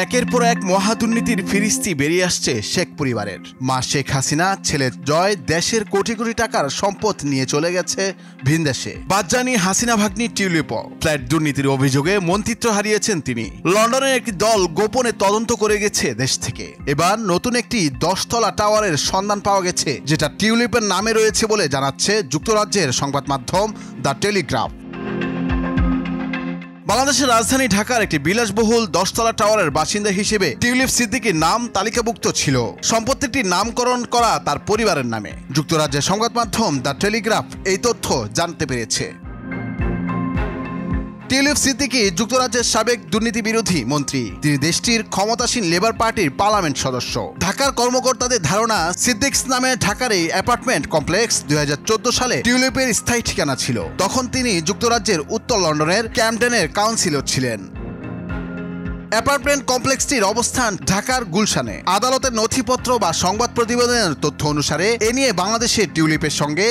একের পর এক মহাদুর্নীতির ফিরিস্তি বেরিয়ে আসছে শেখ পরিবারের। মা শেখ হাসিনা, ছেলে জয় দেশের কোটি কোটি টাকার সম্পদ নিয়ে চলে গেছে ভিনদেশে। বাদজানি হাসিনা ভাগ্নি টিউলিপ ফ্ল্যাট দুর্নীতির অভিযোগে মন্ত্রিত্ব হারিয়েছেন তিনি। লন্ডনের একটি দল গোপনে তদন্ত করে গেছে দেশ থেকে। এবার নতুন একটি 10তলা টাওয়ারের সন্ধান পাওয়া গেছে, যেটা টিউলিপের নামে রয়েছে বলে জানাচ্ছে যুক্তরাজ্যের সংবাদ মাধ্যম দ্য টেলিগ্রাফ। বাংলাদেশের রাজধানী ঢাকার একটি বিলাসবহুল 10তলা টাওয়ারের বাসিন্দা হিসেবে টিউলিপ সিদ্দিকীর নাম তালিকাভুক্ত ছিল। সম্পত্তিটির নামকরণ করা তার পরিবারের নামে। যুক্তরাজ্যের সংবাদ মাধ্যম দ্য টেলিগ্রাফ এই তথ্য জানতে পেরেছে। টিউলিপ সিদ্দিকী যুক্তরাজ্যের সাবেক দুর্নীতি বিরোধী মন্ত্রী। তিনি দেশটির ক্ষমতাসীন লেবার পার্টির পার্লামেন্ট সদস্য। ঢাকার কর্মকর্তাদের ধারণা, সিদ্দিকস নামে ঢাকার এই অ্যাপার্টমেন্ট কমপ্লেক্স 2014 সালে টিউলিপের স্থায়ী ঠিকানা ছিল। তখন তিনি যুক্তরাজ্যের উত্তর লন্ডনের ক্যাম্পডেনের কাউন্সিলর ছিলেন। অ্যাপার্টমেন্ট কমপ্লেক্সটির অবস্থান ঢাকার গুলশানে। আদালতের নথিপত্র বা সংবাদ প্রতিবেদনের তথ্য অনুসারে এ নিয়ে বাংলাদেশের টিউলিপের সঙ্গে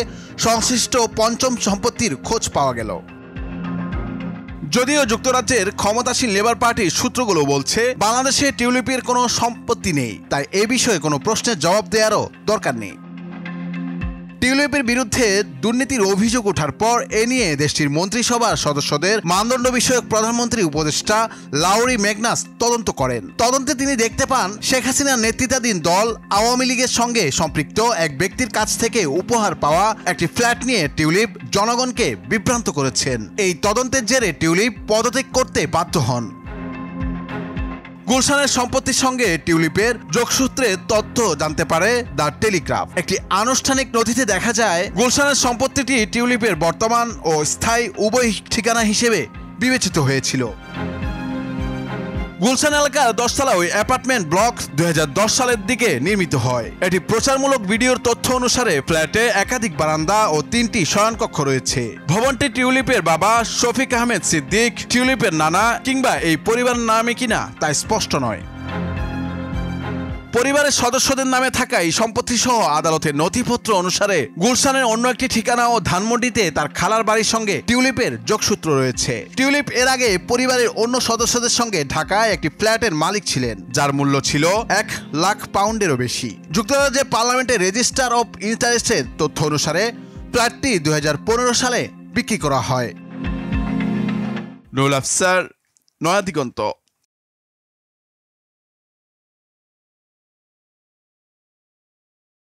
সংশ্লিষ্ট পঞ্চম সম্পত্তির খোঁজ পাওয়া গেল। যদিও যুক্তরাজ্যের ক্ষমতাসীন লেবার পার্টির সূত্রগুলো বলছে বাংলাদেশে টিউলিপের কোনো সম্পত্তি নেই, তাই এ বিষয়ে কোনো প্রশ্নের জবাব দেওয়ারও দরকার নেই। টিউলিপের বিরুদ্ধে দুর্নীতির অভিযোগ ওঠার পর এ নিয়ে দেশটির মন্ত্রিসভার সদস্যদের মানদণ্ড বিষয়ক প্রধানমন্ত্রী উপদেষ্টা লাউরি ম্যাগনাস তদন্ত করেন। তদন্তে তিনি দেখতে পান, শেখ হাসিনার নেতৃত্বাধীন দল আওয়ামী লীগের সঙ্গে সম্পৃক্ত এক ব্যক্তির কাছ থেকে উপহার পাওয়া একটি ফ্ল্যাট নিয়ে টিউলিপ জনগণকে বিভ্রান্ত করেছেন। এই তদন্তের জেরে টিউলিপ পদত্যাগ করতে বাধ্য হন। গুলশানের সম্পত্তির সঙ্গে টিউলিপের যোগসূত্রে তথ্য জানতে পারে দ্য টেলিগ্রাফ। একটি আনুষ্ঠানিক নথিতে দেখা যায়, গুলশানের সম্পত্তিটি টিউলিপের বর্তমান ও স্থায়ী উভয় ঠিকানা হিসেবে বিবেচিত হয়েছিল। গুলশান এলাকার 10তলা ওই অ্যাপার্টমেন্ট ব্লক 2010 সালের দিকে নির্মিত হয়। এটি প্রচারমূলক ভিডিওর তথ্য অনুসারে ফ্ল্যাটে একাধিক বারান্দা ও 3টি শয়নকক্ষ রয়েছে। ভবনটি টিউলিপের বাবা শফিক আহমেদ সিদ্দিক, টিউলিপের নানা কিংবা এই পরিবারের নামে কিনা তা স্পষ্ট নয়। পরিবারের সদস্যদের নামে থাকা এই সম্পত্তি সহ আদালতের নথিপত্র অনুসারে গুলশানের অন্য একটি ঠিকানা ও ধানমন্ডিতে তার খালার বাড়ির সঙ্গে টিউলিপের যোগসূত্র রয়েছে। টিউলিপ এর আগে পরিবারের অন্য সদস্যদের সঙ্গে ঢাকায় একটি ফ্ল্যাটের মালিক ছিলেন, যার মূল্য ছিল £1,00,000-এরও বেশি। যুক্তরাজ্যের পার্লামেন্টের রেজিস্টার অব ইন্টারেস্টের তথ্য অনুসারে ফ্ল্যাটটি 2015 সালে বিক্রি করা হয়। নুরুল আফসার, নয়া দিগন্ত।